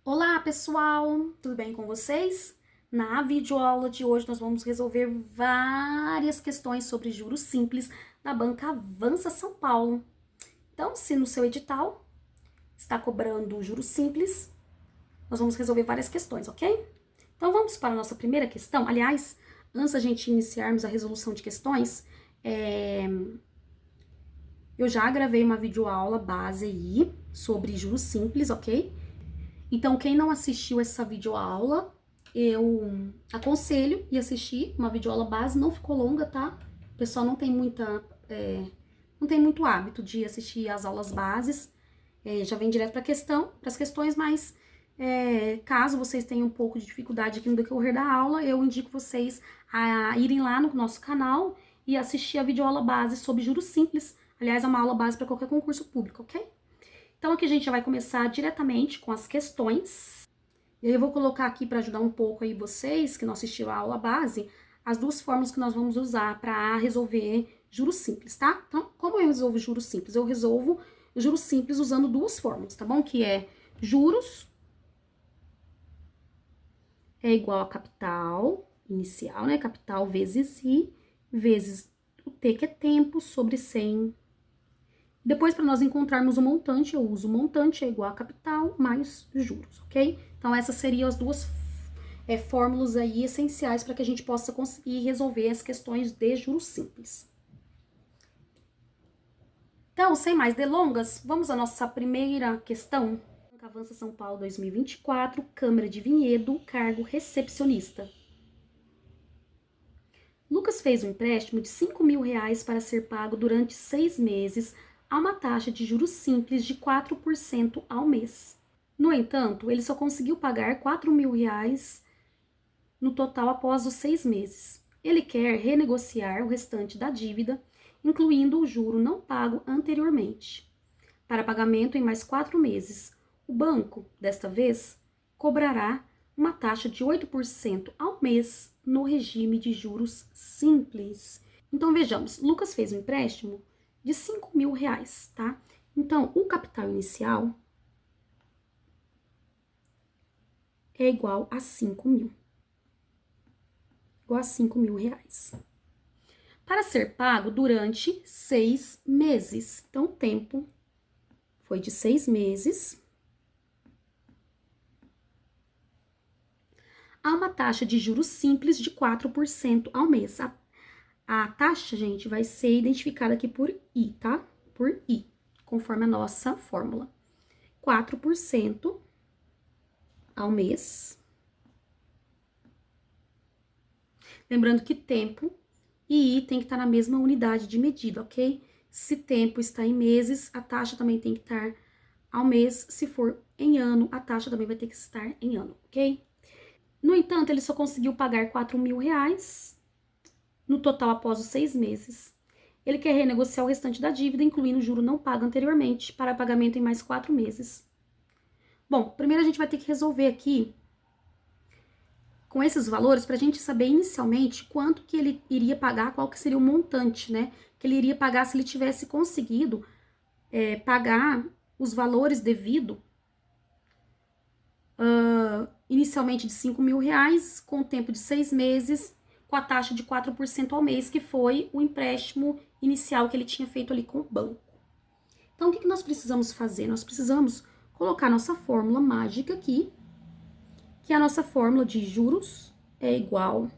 Olá, pessoal! Tudo bem com vocês? Na videoaula de hoje, nós vamos resolver várias questões sobre juros simples da Banca Avança São Paulo. Então, se no seu edital está cobrando juros simples, nós vamos resolver várias questões, ok? Então, vamos para a nossa primeira questão. Aliás, antes da gente iniciarmos a resolução de questões, eu já gravei uma videoaula base aí sobre juros simples, ok? Então, quem não assistiu essa videoaula, eu aconselho e assistir uma videoaula base, não ficou longa, tá? O pessoal não tem não tem muito hábito de assistir as aulas bases, já vem direto para as questões, mas caso vocês tenham um pouco de dificuldade aqui no decorrer da aula, eu indico vocês a irem lá no nosso canal e assistir a videoaula base sobre juros simples. Aliás, é uma aula base para qualquer concurso público, ok? Então, aqui a gente já vai começar diretamente com as questões. E aí eu vou colocar aqui para ajudar um pouco aí vocês que não assistiram a aula base, as duas formas que nós vamos usar para resolver juros simples, tá? Então, como eu resolvo juros simples? Eu resolvo juros simples usando duas fórmulas, tá bom? Que é juros é igual a capital inicial, né? Capital vezes I, vezes o T, que é tempo, sobre 100. Depois, para nós encontrarmos o montante, eu uso o montante é igual a capital mais juros, ok? Então, essas seriam as duas fórmulas aí essenciais para que a gente possa conseguir resolver as questões de juros simples. Então, sem mais delongas, vamos à nossa primeira questão. Banca Avança São Paulo 2024, Câmara de Vinhedo, cargo recepcionista. Lucas fez um empréstimo de R$ 5.000 para ser pago durante 6 meses a uma taxa de juros simples de 4% ao mês. No entanto, ele só conseguiu pagar R$ 4.000 no total após os 6 meses. Ele quer renegociar o restante da dívida, incluindo o juro não pago anteriormente, para pagamento em mais 4 meses. O banco, desta vez, cobrará uma taxa de 8% ao mês no regime de juros simples. Então, vejamos, Lucas fez um empréstimo de R$ 5.000, tá? Então, o capital inicial é igual a 5.000. Igual a R$ 5.000. Para ser pago durante 6 meses. Então, o tempo foi de 6 meses. Há uma taxa de juros simples de 4% ao mês. A taxa, gente, vai ser identificada aqui por I, tá? Por I, conforme a nossa fórmula. 4% ao mês. Lembrando que tempo e I tem que estar na mesma unidade de medida, ok? Se tempo está em meses, a taxa também tem que estar ao mês. Se for em ano, a taxa também vai ter que estar em ano, ok? No entanto, ele só conseguiu pagar R$ 4.000 no total após os 6 meses. Ele quer renegociar o restante da dívida, incluindo o juro não pago anteriormente, para pagamento em mais 4 meses. Bom, primeiro a gente vai ter que resolver aqui com esses valores para a gente saber inicialmente quanto que ele iria pagar, qual que seria o montante, né? Que ele iria pagar se ele tivesse conseguido pagar os valores devido inicialmente de R$ 5.000, com o tempo de 6 meses, com a taxa de 4% ao mês, que foi o empréstimo inicial que ele tinha feito ali com o banco. Então, o que nós precisamos fazer? Nós precisamos colocar nossa fórmula mágica aqui, que é a nossa fórmula de juros é igual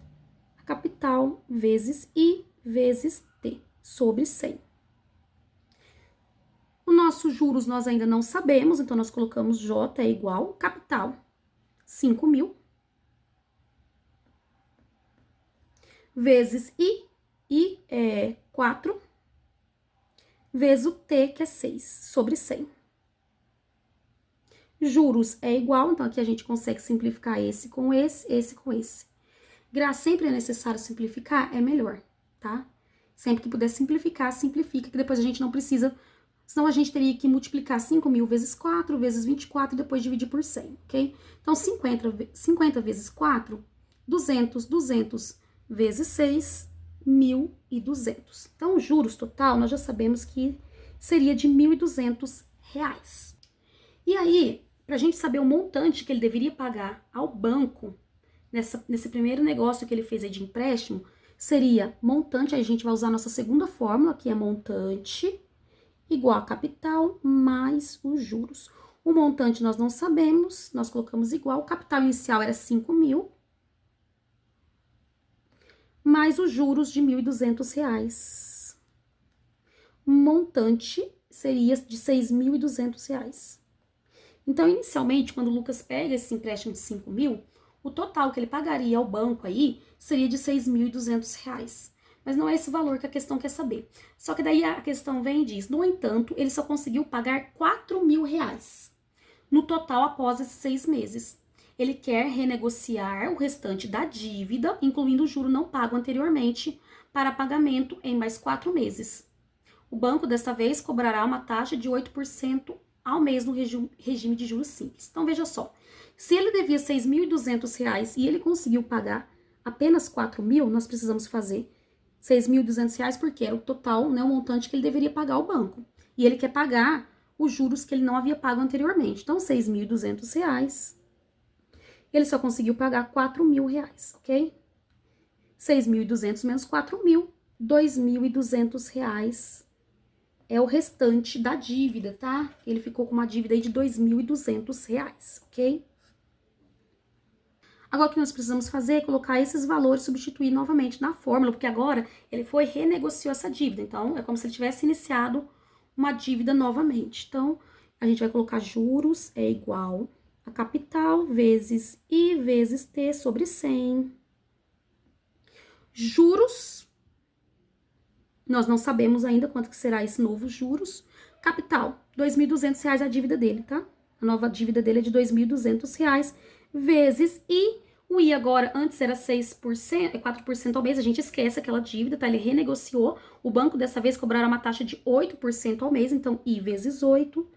a capital vezes I vezes T, sobre 100. O nosso juros nós ainda não sabemos, então nós colocamos J é igual capital 5.000 vezes I é 4, vezes o T, que é 6, sobre 100. Juros é igual, então aqui a gente consegue simplificar esse com esse com esse. Sempre é necessário simplificar, é melhor, tá? Sempre que puder simplificar, simplifica, que depois a gente não precisa, senão a gente teria que multiplicar 5.000 vezes 4, vezes 24 e depois dividir por 100, ok? Então, 50 vezes 4, 200, 200 vezes 6, 1.200. Então, o juros total, nós já sabemos que seria de R$ 1.200. E aí, Para a gente saber o montante que ele deveria pagar ao banco, nesse primeiro negócio que ele fez aí de empréstimo, seria montante, aí a gente vai usar a nossa segunda fórmula, que é montante igual a capital mais os juros. O montante nós não sabemos, nós colocamos igual, o capital inicial era 5.000, mais os juros de R$ 1.200. O montante seria de R$ 6.200. Então, inicialmente, quando o Lucas pega esse empréstimo de 5.000, o total que ele pagaria ao banco aí seria de R$ 6.200. Mas não é esse valor que a questão quer saber. Só que daí a questão vem e diz, no entanto, ele só conseguiu pagar R$ 4.000 no total após esses 6 meses. Ele quer renegociar o restante da dívida, incluindo o juro não pago anteriormente, para pagamento em mais 4 meses. O banco, desta vez, cobrará uma taxa de 8% ao mês no regime de juros simples. Então, veja só. Se ele devia R$ 6.200 e ele conseguiu pagar apenas 4.000, nós precisamos fazer R$ 6.200 porque era o total, né, o montante que ele deveria pagar ao banco. E ele quer pagar os juros que ele não havia pago anteriormente. Então, R$ 6.200, ele só conseguiu pagar R$ 4.000, ok? 6.200 menos 4.000, R$ 2.200 é o restante da dívida, tá? Ele ficou com uma dívida aí de R$ 2.200, ok? Agora o que nós precisamos fazer é colocar esses valores, substituir novamente na fórmula, porque agora ele foi renegociou essa dívida. Então, é como se ele tivesse iniciado uma dívida novamente. Então, a gente vai colocar juros é igual a capital vezes I vezes T sobre 100. Juros, nós não sabemos ainda quanto que será esse novo juros. Capital, R$ 2.200 a dívida dele, tá? A nova dívida dele é de R$ 2.200 vezes I. O I agora, antes era 6%, é 4% ao mês, a gente esquece aquela dívida, tá? Ele renegociou. O banco dessa vez cobrará uma taxa de 8% ao mês, então I vezes 8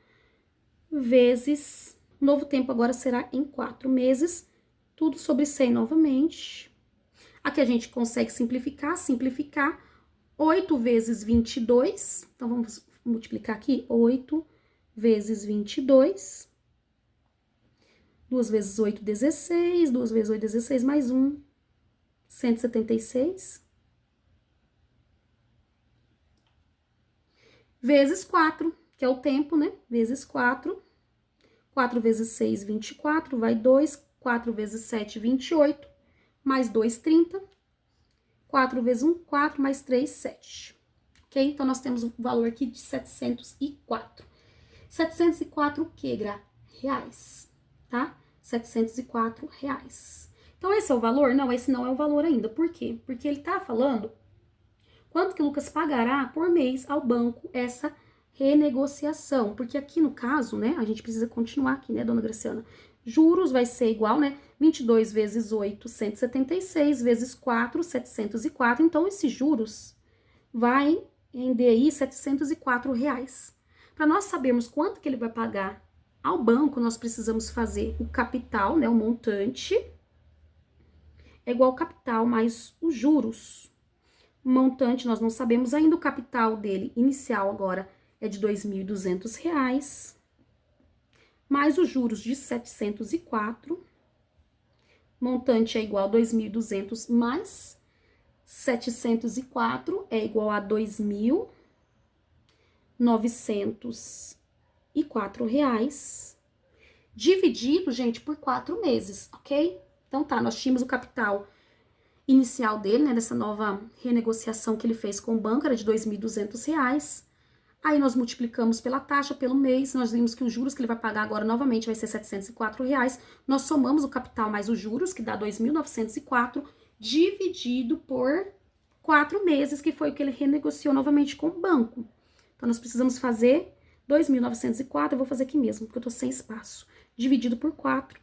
vezes... O novo tempo agora será em 4 meses, tudo sobre 100 novamente. Aqui a gente consegue simplificar. 8 vezes 22, então vamos multiplicar aqui, 8 vezes 22, 2 vezes 8, 16, 2 vezes 8, 16, mais 1, 176, vezes 4, que é o tempo, né, vezes 4, 4 vezes 6, 24, vai 2, 4 vezes 7, 28, mais 2, 30, 4 vezes 1, 4, mais 3, 7. Ok? Então, nós temos o valor aqui de 704. 704 o quê, reais, tá? 704 reais. Então, esse é o valor? Não, esse não é o valor ainda. Por quê? Porque ele tá falando quanto que o Lucas pagará por mês ao banco essa renegociação. Porque aqui no caso, né, a gente precisa continuar aqui, né, dona Graciana? Juros vai ser igual, né? 22 vezes 8, 176, vezes 4, 704. Então, esses juros vai render aí 704 reais. Para nós sabermos quanto que ele vai pagar ao banco, nós precisamos fazer o capital, né? O montante é igual ao capital mais os juros. O montante nós não sabemos ainda, o capital dele inicial agora é de R$ 2.200. Mais os juros de 704, montante é igual a 2.200 mais 704 é igual a R$ 2.904, dividido, gente, por 4 meses, ok? Então tá, nós tínhamos o capital inicial dele, né, dessa nova renegociação que ele fez com o banco, era de R$ 2.200. Aí nós multiplicamos pela taxa, pelo mês, nós vimos que os juros que ele vai pagar agora novamente vai ser R$ 704. Nós somamos o capital mais os juros, que dá 2.904, dividido por 4 meses, que foi o que ele renegociou novamente com o banco. Então, nós precisamos fazer 2.904, eu vou fazer aqui mesmo, porque eu tô sem espaço. Dividido por 4.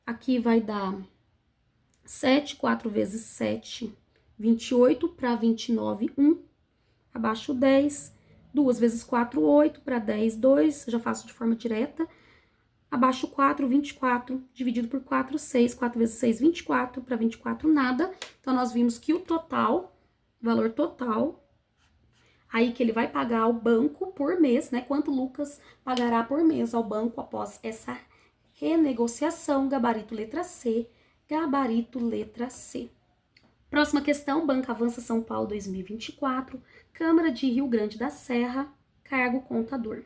Aqui vai dar 7, 4 vezes 7, 28, para 29, 1. Abaixo 10. 2 vezes 4, 8, para 10, 2, já faço de forma direta. Abaixo 4, 24, dividido por 4, 6, 4 vezes 6, 24, para 24, nada. Então, nós vimos que o total, valor total, Aí que ele vai pagar ao banco por mês, né? Quanto Lucas pagará por mês ao banco após essa renegociação, gabarito letra C, gabarito letra C. Próxima questão, Banco Avança São Paulo 2024, Câmara de Rio Grande da Serra, cargo contador.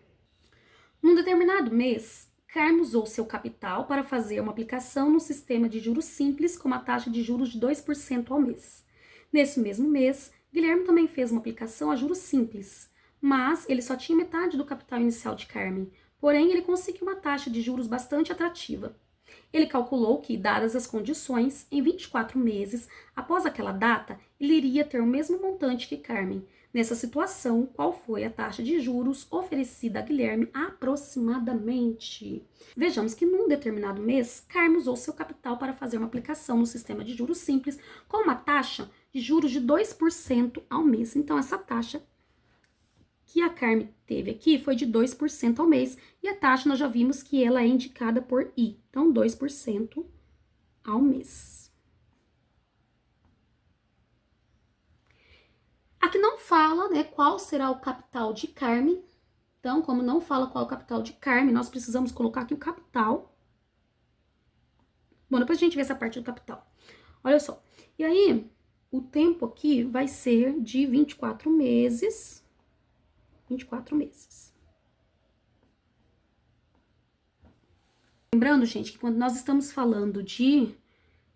Num determinado mês, Carmo usou seu capital para fazer uma aplicação no sistema de juros simples com uma taxa de juros de 2% ao mês. Nesse mesmo mês, Guilherme também fez uma aplicação a juros simples, mas ele só tinha metade do capital inicial de Carmen, porém ele conseguiu uma taxa de juros bastante atrativa. Ele calculou que, dadas as condições, em 24 meses, após aquela data, ele iria ter o mesmo montante que Carmen. Nessa situação, qual foi a taxa de juros oferecida a Guilherme aproximadamente? Vejamos que num determinado mês, Carmen usou seu capital para fazer uma aplicação no sistema de juros simples com uma taxa de juros de 2% ao mês. Então, essa taxa que a Carmen teve aqui foi de 2% ao mês, e a taxa nós já vimos que ela é indicada por I, então 2% ao mês. Aqui não fala, né, qual será o capital de Carmen, então como não fala qual é o capital de Carmen, nós precisamos colocar aqui o capital. Bom, depois a gente vê essa parte do capital. Olha só, e aí o tempo aqui vai ser de 24 meses, 24 meses. Lembrando, gente, que quando nós estamos falando de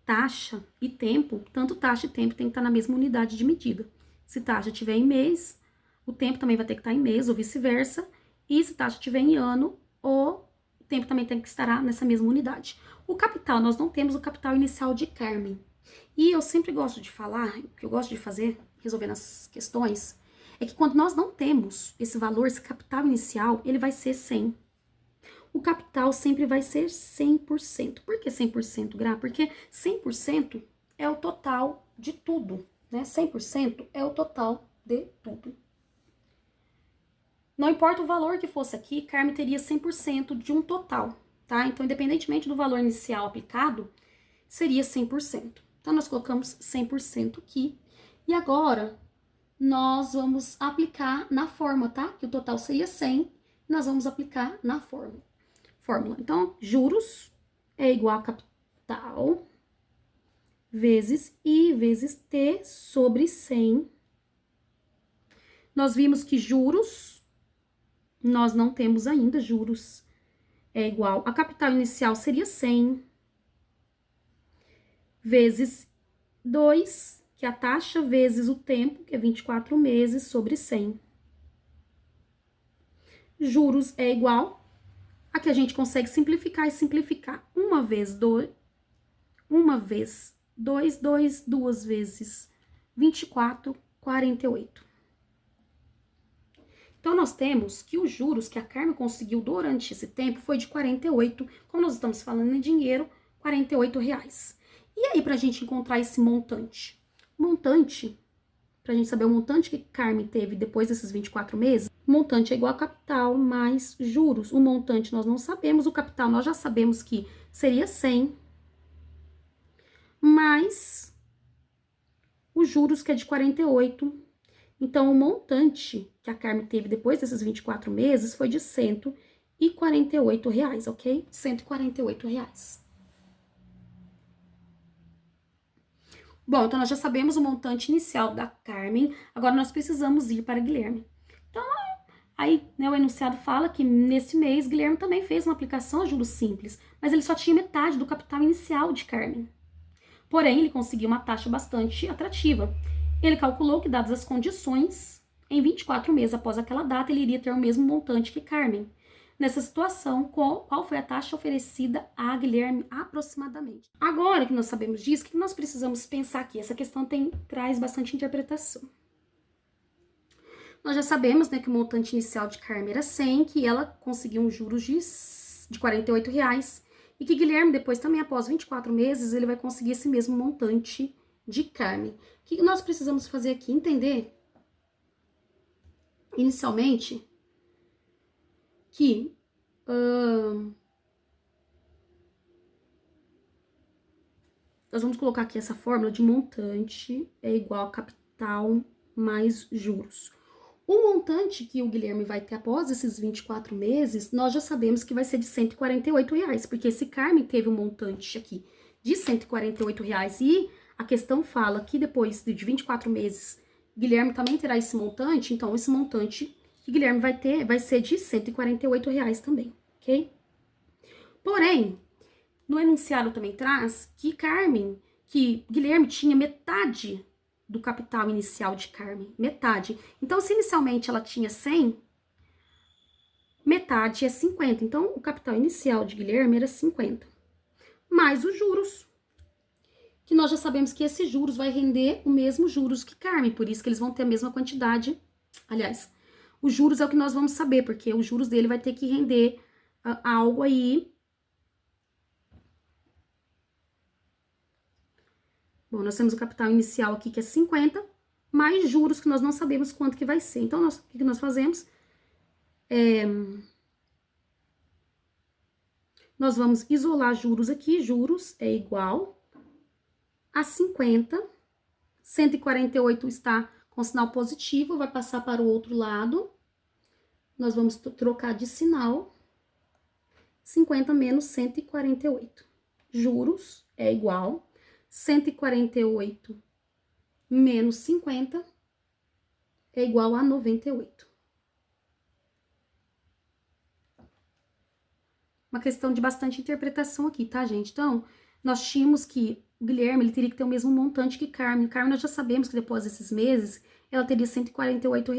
taxa e tempo, tanto taxa e tempo tem que estar na mesma unidade de medida. Se taxa estiver em mês, o tempo também vai ter que estar em mês, ou vice-versa. E se taxa estiver em ano, o tempo também tem que estar nessa mesma unidade. O capital, nós não temos o capital inicial de Carmen. E eu sempre gosto de falar, o que eu gosto de fazer, resolvendo as questões, é que quando nós não temos esse valor, esse capital inicial, ele vai ser 100. O capital sempre vai ser 100%. Por que 100%, Gra? Porque 100% é o total de tudo, né? 100% é o total de tudo. Não importa o valor que fosse aqui, Carmen teria 100% de um total, tá? Então, independentemente do valor inicial aplicado, seria 100%. Então, nós colocamos 100% aqui. E agora, nós vamos aplicar na fórmula, tá? Que o total seria 100, nós vamos aplicar na fórmula. Então, juros é igual a capital vezes I vezes T sobre 100. Nós vimos que juros, nós não temos ainda juros, é igual a capital inicial seria 100 vezes 2, que é a taxa, vezes o tempo, que é 24 meses, sobre 100. Juros é igual. Aqui a gente consegue simplificar e simplificar. Uma vez 2, duas vezes 24, 48. Então, nós temos que os juros que a Carmen conseguiu durante esse tempo foi de 48, como nós estamos falando em dinheiro, R$ 48. E aí, para a gente encontrar esse montante? Para a gente saber o montante que Carmen teve depois desses 24 meses, montante é igual a capital mais juros. O montante nós não sabemos, o capital nós já sabemos que seria 100, mais os juros, que é de 48. Então, o montante que a Carmen teve depois desses 24 meses foi de R$ 148, ok? R$ 148. Bom, então nós já sabemos o montante inicial da Carmen, agora nós precisamos ir para Guilherme. Então, aí, né, o enunciado fala que nesse mês Guilherme também fez uma aplicação a juros simples, mas ele só tinha metade do capital inicial de Carmen. Porém, ele conseguiu uma taxa bastante atrativa. Ele calculou que, dadas as condições, em 24 meses após aquela data, ele iria ter o mesmo montante que Carmen. Nessa situação, qual foi a taxa oferecida a Guilherme aproximadamente? Agora que nós sabemos disso, o que nós precisamos pensar aqui? Essa questão traz bastante interpretação. Nós já sabemos, né, que o montante inicial de Carmen era 100, que ela conseguiu um juros de R$ 48, e que Guilherme, depois também, após 24 meses, ele vai conseguir esse mesmo montante de Carmen. O que nós precisamos fazer aqui? Entender, inicialmente, que nós vamos colocar aqui essa fórmula de montante é igual a capital mais juros. O montante que o Guilherme vai ter após esses 24 meses, nós já sabemos que vai ser de R$ 148, porque esse Carmen teve um montante aqui de R$ 148 e a questão fala que depois de 24 meses, Guilherme também terá esse montante, então esse montante que Guilherme vai ter vai ser de R$ 148 também, ok? Porém, no enunciado também traz que Guilherme tinha metade do capital inicial de Carmen, metade. Então, se inicialmente ela tinha 100, metade é 50. Então, o capital inicial de Guilherme era 50. Mais os juros, que nós já sabemos que esses juros vai render o mesmo juros que Carmen, por isso que eles vão ter a mesma quantidade. Aliás, os juros é o que nós vamos saber, porque os juros dele vai ter que render algo aí. Bom, nós temos o capital inicial aqui, que é 50, mais juros que nós não sabemos quanto que vai ser. Então, o que nós fazemos? Nós vamos isolar juros aqui. Juros é igual a 50. 148 está com sinal positivo, vai passar para o outro lado. Nós vamos trocar de sinal. 50 menos 148. Juros é igual 148 menos 50 é igual a 98. Uma questão de bastante interpretação aqui, tá, gente? Então, nós tínhamos que o Guilherme ele teria que ter o mesmo montante que Carmen. Carmen, nós já sabemos que depois desses meses, ela teria R$ 148.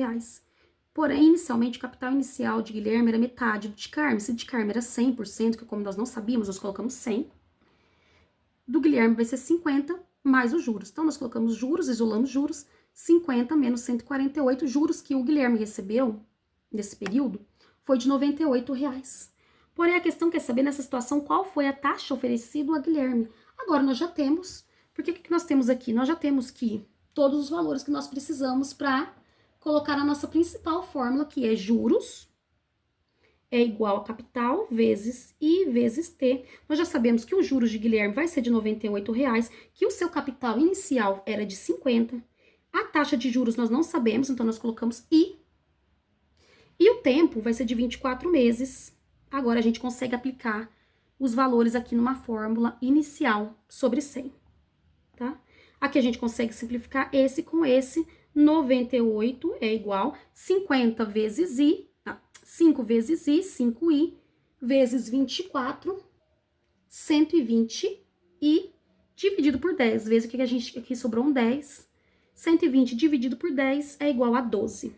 Porém, inicialmente, o capital inicial de Guilherme era metade do de Carmen. Se de Carmen era 100%, que como nós não sabíamos, nós colocamos 100. Do Guilherme vai ser 50 mais os juros. Então, nós colocamos juros, isolamos juros, 50 menos 148. Juros que o Guilherme recebeu nesse período foi de R$ 98. Porém, a questão quer saber nessa situação qual foi a taxa oferecida a Guilherme. Agora, nós já temos, porque o que nós temos aqui? Nós já temos que todos os valores que nós precisamos para colocar a nossa principal fórmula, que é juros é igual a capital vezes I vezes T. Nós já sabemos que os juros de Guilherme vai ser de R$ 98, que o seu capital inicial era de 50. A taxa de juros nós não sabemos, então nós colocamos I. E o tempo vai ser de 24 meses. Agora a gente consegue aplicar os valores aqui numa fórmula inicial sobre 100, tá? Aqui a gente consegue simplificar esse com esse. 98 é igual 50 vezes I, 5 vezes I, 5I, vezes 24, 120 e dividido por 10. Veja que aqui sobrou um 10. 120 dividido por 10 é igual a 12.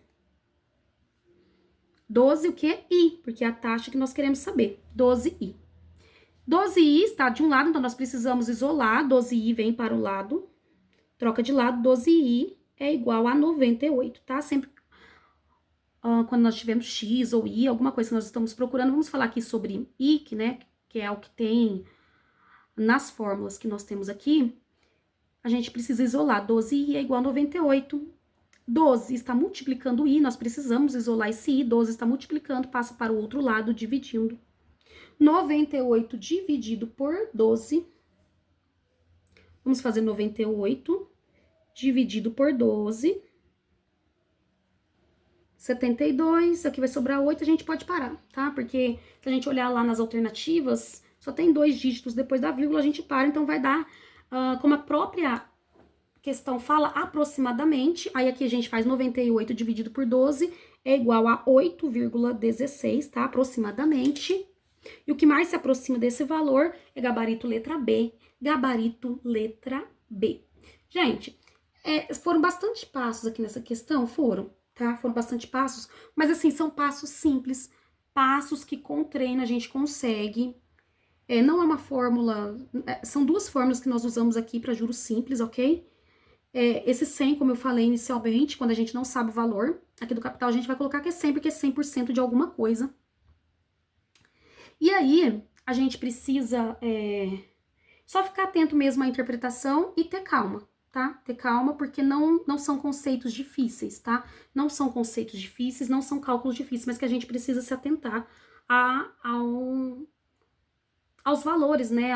12 o que? I, porque é a taxa que nós queremos saber. 12I. 12i está de um lado, então nós precisamos isolar. 12i vem para o lado, troca de lado. 12i é igual a 98, tá? Sempre quando nós tivermos x ou i, alguma coisa que nós estamos procurando, vamos falar aqui sobre i, que é o que tem nas fórmulas que nós temos aqui. A gente precisa isolar. 12i é igual a 98. 12 está multiplicando i, nós precisamos isolar esse i. 12 está multiplicando, passa para o outro lado, dividindo. 98 dividido por 12. Vamos fazer 98 dividido por 12. 72. Aqui vai sobrar 8, a gente pode parar, tá? Porque se a gente olhar lá nas alternativas, só tem 2 dígitos depois da vírgula, a gente para. Então, vai dar, como a própria questão fala, aproximadamente. Aí, aqui a gente faz 98 dividido por 12 é igual a 8,16, tá? Aproximadamente. E o que mais se aproxima desse valor é gabarito letra B. Gabarito letra B. Gente, foram bastante passos aqui nessa questão? Foram, tá? Foram bastante passos, mas assim, são passos simples, passos que com treino a gente consegue. Não é uma fórmula, são 2 fórmulas que nós usamos aqui para juros simples, ok? Esse 100, como eu falei inicialmente, quando a gente não sabe o valor aqui do capital, a gente vai colocar que é 100, porque é 100% de alguma coisa. E aí, a gente precisa só ficar atento mesmo à interpretação e ter calma, tá? Ter calma, porque não são conceitos difíceis, tá? Não são conceitos difíceis, não são cálculos difíceis, mas que a gente precisa se atentar aos valores, né?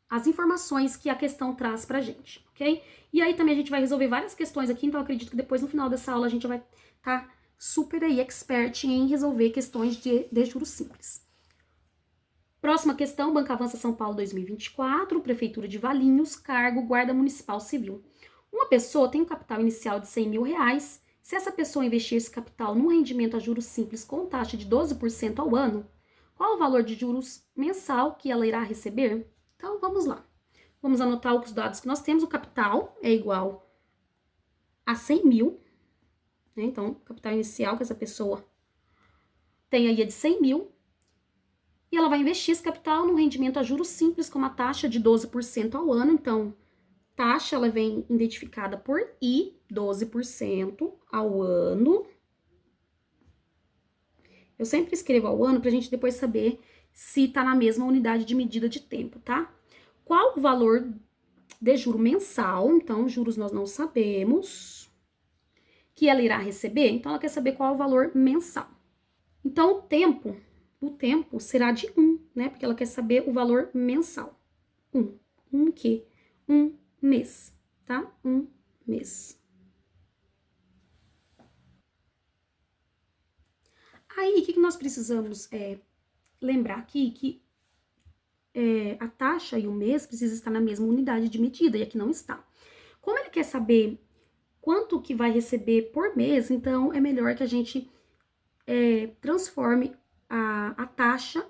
Às informações que a questão traz pra gente, ok? E aí também a gente vai resolver várias questões aqui, então eu acredito que depois no final dessa aula a gente vai estar super aí expert em resolver questões de juros simples. Próxima questão, Banco Avança São Paulo 2024, Prefeitura de Valinhos, cargo Guarda Municipal Civil. Uma pessoa tem um capital inicial de 100 mil reais. Se essa pessoa investir esse capital num rendimento a juros simples com taxa de 12% ao ano, qual o valor de juros mensal que ela irá receber? Então, vamos lá. Vamos anotar os dados que nós temos. O capital é igual a 100 mil. Né? Então, o capital inicial que essa pessoa tem aí é de 100 mil. E ela vai investir esse capital num rendimento a juros simples com uma taxa de 12% ao ano. Então, taxa ela vem identificada por I, 12% ao ano. Eu sempre escrevo ao ano para a gente depois saber se está na mesma unidade de medida de tempo, tá? Qual o valor de juro mensal? Então, juros nós não sabemos. Que ela irá receber? Então, ela quer saber qual é o valor mensal. Então, o tempo será de 1, né? Porque ela quer saber o valor mensal. 1. Um quê? Um mês, tá? Um mês. Aí, o que nós precisamos lembrar aqui? Que a taxa e o mês precisam estar na mesma unidade de medida, e aqui não está. Como ele quer saber quanto que vai receber por mês, então é melhor que a gente transforme a taxa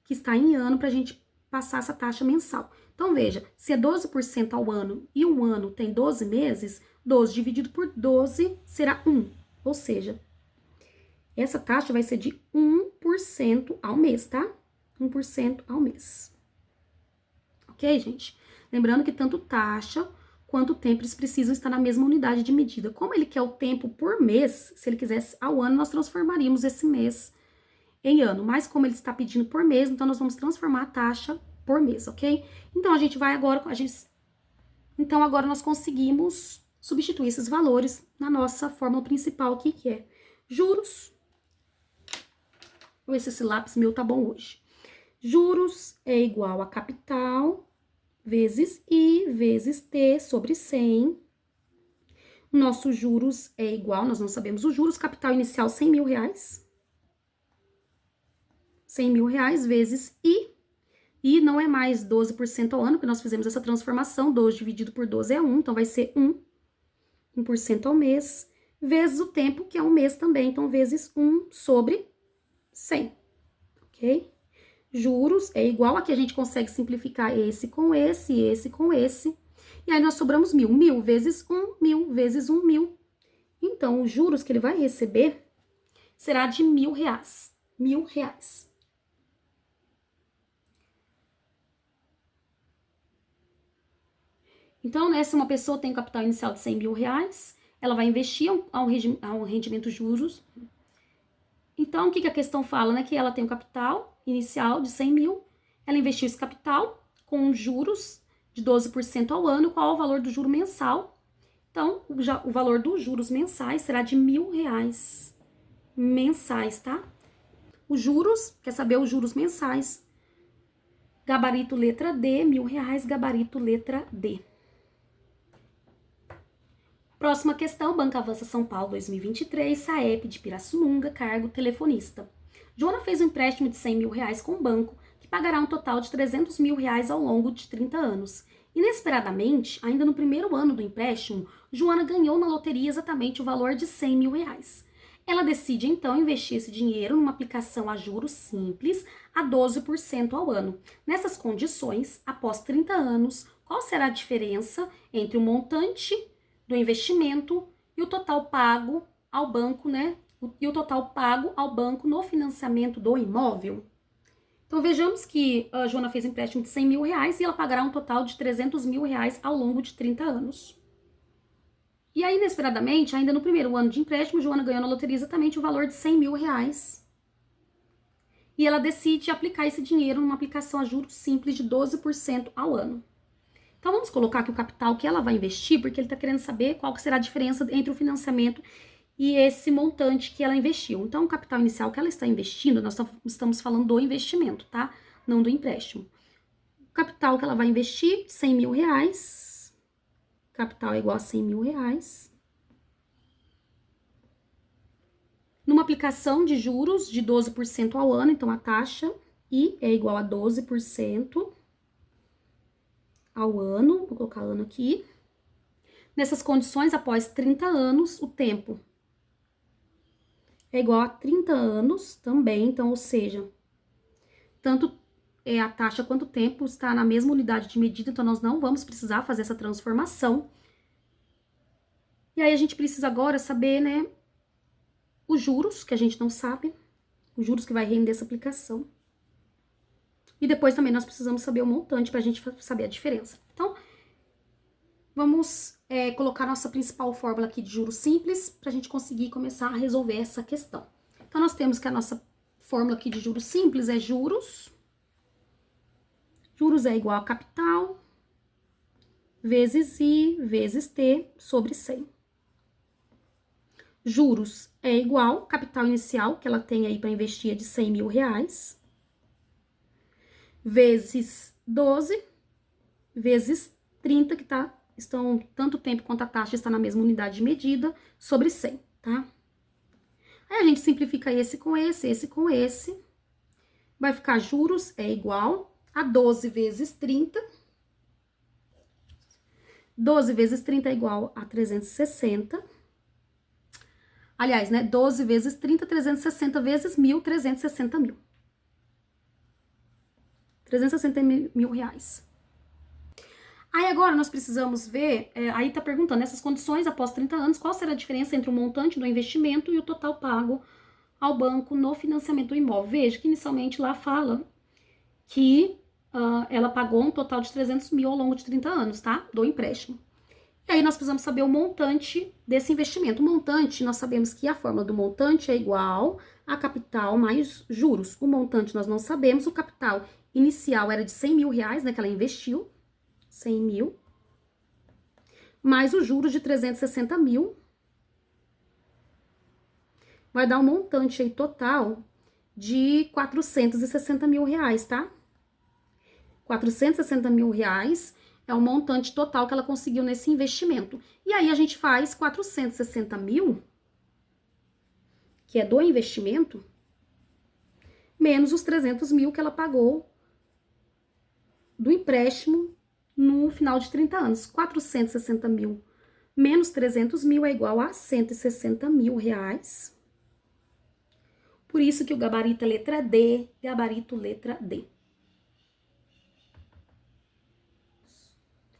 que está em ano para a gente passar essa taxa mensal. Então, veja, se é 12% ao ano e um ano tem 12 meses, 12 dividido por 12 será 1. Ou seja, essa taxa vai ser de 1% ao mês, tá? 1% ao mês. Ok, gente? Lembrando que tanto taxa quanto tempo eles precisam estar na mesma unidade de medida. Como ele quer o tempo por mês, se ele quisesse ao ano, nós transformaríamos esse mês em ano. Mas como ele está pedindo por mês, então nós vamos transformar a taxa por mês, ok? Então, a gente vai agora... Então, agora nós conseguimos substituir esses valores na nossa fórmula principal aqui, que é juros... Vou ver se esse lápis meu tá bom hoje. Juros é igual a capital vezes I vezes T sobre 100. Nosso juros é igual, nós não sabemos os juros, capital inicial 100 mil reais. 100 mil reais vezes I. I não é mais 12% ao ano, porque nós fizemos essa transformação, 12 dividido por 12 é 1, então vai ser 1% ao mês, vezes o tempo, que é um mês também, então vezes 1 sobre 100, ok? Juros é igual, aqui a gente consegue simplificar esse com esse com esse, e aí nós sobramos 1.000. 1.000 vezes 1, 1.000 vezes 1, 1.000. Então, os juros que ele vai receber será de R$1.000. R$1.000. Então, né, se uma pessoa tem um capital inicial de 100 mil reais, ela vai investir a um rendimento juros. Então, o que a questão fala, né? Que ela tem um capital inicial de 100 mil, ela investiu esse capital com juros de 12% ao ano. Qual é o valor do juro mensal? Então, o valor dos juros mensais será de R$1.000 mensais, tá? Os juros, quer saber os juros mensais? Gabarito letra D, R$1.000, gabarito letra D. Próxima questão, Banco Avança São Paulo 2023, Saep de Pirassununga, cargo telefonista. Joana fez um empréstimo de 100 mil reais com o banco, que pagará um total de 300 mil reais ao longo de 30 anos. Inesperadamente, ainda no primeiro ano do empréstimo, Joana ganhou na loteria exatamente o valor de 100 mil reais. Ela decide então investir esse dinheiro numa aplicação a juros simples a 12% ao ano. Nessas condições, após 30 anos, qual será a diferença entre o montante do investimento e o total pago ao banco, né? E o total pago ao banco no financiamento do imóvel? Então, vejamos que a Joana fez um empréstimo de 100 mil reais e ela pagará um total de 300 mil reais ao longo de 30 anos. E aí, inesperadamente, ainda no primeiro ano de empréstimo, Joana ganhou na loteria exatamente o valor de 100 mil reais. E ela decide aplicar esse dinheiro numa aplicação a juros simples de 12% ao ano. Então, vamos colocar aqui o capital que ela vai investir, porque ele está querendo saber qual que será a diferença entre o financiamento e esse montante que ela investiu. Então, o capital inicial que ela está investindo, nós estamos falando do investimento, tá? Não do empréstimo. O capital que ela vai investir, 100 mil reais. Capital é igual a 100 mil reais. numa aplicação de juros de 12% ao ano, então a taxa I é igual a 12% ao ano, vou colocar ano aqui. Nessas condições, após 30 anos, o tempo é igual a 30 anos também, então, ou seja, tanto a taxa quanto o tempo está na mesma unidade de medida, então nós não vamos precisar fazer essa transformação. E aí a gente precisa agora saber, né, os juros, que a gente não sabe, os juros que vai render essa aplicação. E depois também nós precisamos saber o montante para a gente saber a diferença. Então, vamos colocar nossa principal fórmula aqui de juros simples para a gente conseguir começar a resolver essa questão. Então, nós temos que a nossa fórmula aqui de juros simples é juros. Juros é igual a capital vezes I vezes T sobre 100. Juros é igual capital inicial, que ela tem aí para investir é de 100 mil reais, vezes 12, vezes 30, que estão tanto tempo quanto a taxa está na mesma unidade de medida, sobre 100, tá? Aí a gente simplifica esse com esse. Vai ficar juros é igual a 12 vezes 30. 12 vezes 30 é igual a 360. Aliás, né, 12 vezes 30, 360 vezes 1.000, 360 mil. 360 mil reais. Aí agora nós precisamos ver, aí tá perguntando, nessas condições, após 30 anos, qual será a diferença entre o montante do investimento e o total pago ao banco no financiamento do imóvel? Veja que inicialmente lá fala que ela pagou um total de 300 mil ao longo de 30 anos, tá? Do empréstimo. E aí nós precisamos saber o montante desse investimento. O montante, nós sabemos que a fórmula do montante é igual a capital mais juros. O montante nós não sabemos, o capital inicial era de 100 mil reais, né, que ela investiu, 100 mil, mais os juros de 360 mil, vai dar um montante aí total de 460 mil reais, tá? 460 mil reais é o montante total que ela conseguiu nesse investimento. E aí a gente faz 460 mil, que é do investimento, menos os 300 mil que ela pagou do empréstimo no final de 30 anos. 460 mil menos 300 mil é igual a 160 mil reais. Por isso que o gabarito é letra D, gabarito letra D.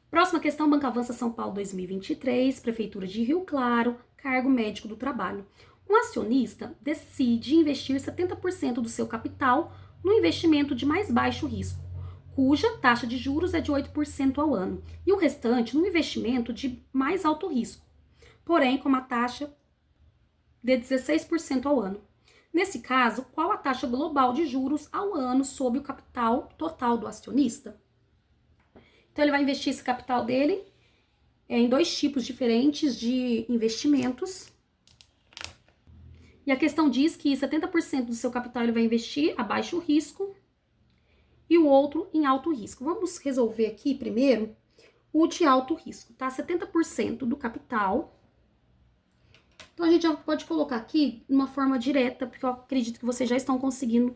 Próxima questão, Banco Avança São Paulo 2023, Prefeitura de Rio Claro, cargo médico do trabalho. Um acionista decide investir 70% do seu capital no investimento de mais baixo risco, cuja taxa de juros é de 8% ao ano, e o restante no investimento de mais alto risco, porém com uma taxa de 16% ao ano. Nesse caso, qual a taxa global de juros ao ano sobre o capital total do acionista? Então, ele vai investir esse capital dele em dois tipos diferentes de investimentos. E a questão diz que 70% do seu capital ele vai investir a baixo risco e o outro em alto risco. Vamos resolver aqui primeiro o de alto risco, tá? 70% do capital. Então, a gente já pode colocar aqui de uma forma direta, porque eu acredito que vocês já estão conseguindo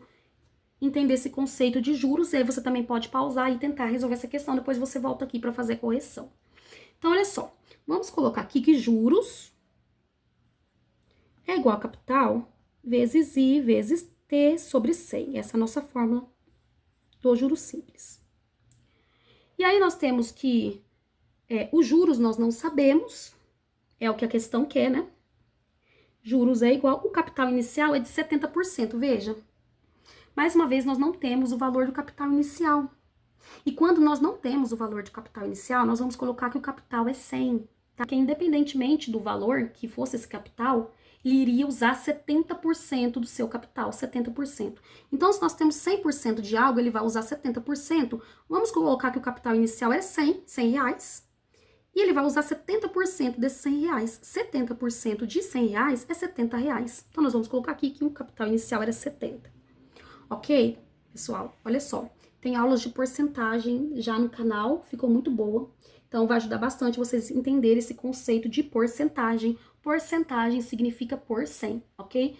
entender esse conceito de juros, e aí você também pode pausar e tentar resolver essa questão, depois você volta aqui para fazer a correção. Então, olha só, vamos colocar aqui que juros é igual a capital vezes I vezes T sobre 100. Essa é a nossa fórmula do juros simples. E aí nós temos que os juros nós não sabemos, é o que a questão quer, né? Juros é igual, o capital inicial é de 70%, veja. Mais uma vez, nós não temos o valor do capital inicial. E quando nós não temos o valor do capital inicial, nós vamos colocar que o capital é 100, tá? Porque independentemente do valor que fosse esse capital, ele iria usar 70% do seu capital, 70%. Então, se nós temos 100% de algo, ele vai usar 70%. Vamos colocar que o capital inicial é 100 reais. E ele vai usar 70% desses 100 reais. 70% de 100 reais é 70 reais. Então, nós vamos colocar aqui que o capital inicial era 70. Ok, pessoal? Olha só. Tem aulas de porcentagem já no canal. Ficou muito boa. Então, vai ajudar bastante vocês entenderem esse conceito de porcentagem. Porcentagem significa por 100, ok?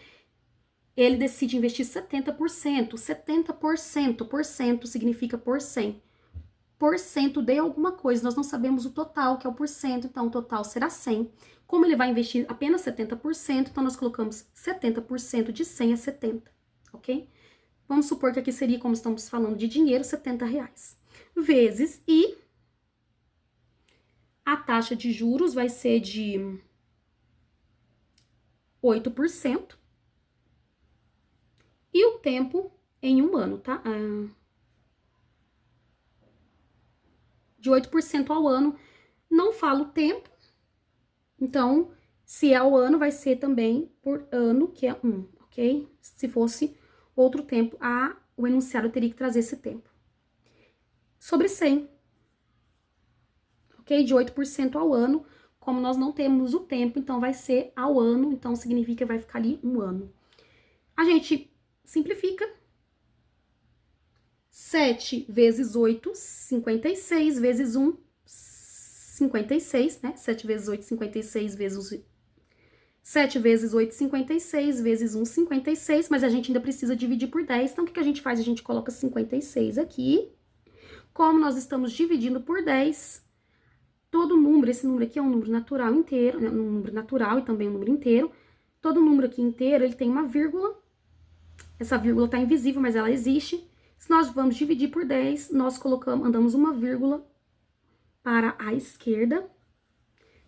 ele decide investir 70%. 70%, por cento significa por 100. Por cento de alguma coisa, nós não sabemos o total, que é o por cento, então o total será 100. Como ele vai investir apenas 70%, então nós colocamos 70% de 100 a 70, ok? Vamos supor que aqui seria, como estamos falando de dinheiro, R$70. Vezes, e a taxa de juros vai ser de 8%. E o tempo em um ano, tá? De 8% ao ano. Não falo o tempo. Então, se é ao ano, vai ser também por ano, que é 1, ok? Se fosse outro tempo, o enunciado teria que trazer esse tempo. Sobre 100, ok? De 8% ao ano. Como nós não temos o tempo, então vai ser ao ano, então significa que vai ficar ali um ano. A gente simplifica. 7 vezes 8, 56, vezes 1, 56, né? 7 vezes 8, 56, vezes 7 vezes 8, 56, vezes 1, 56, mas a gente ainda precisa dividir por 10, então o que a gente faz? A gente coloca 56 aqui. Como nós estamos dividindo por 10, todo número, esse número aqui é um número natural inteiro, né? Um número natural e também um número inteiro. Todo número aqui inteiro, ele tem uma vírgula. Essa vírgula tá invisível, mas ela existe. Se nós vamos dividir por 10, nós andamos uma vírgula para a esquerda,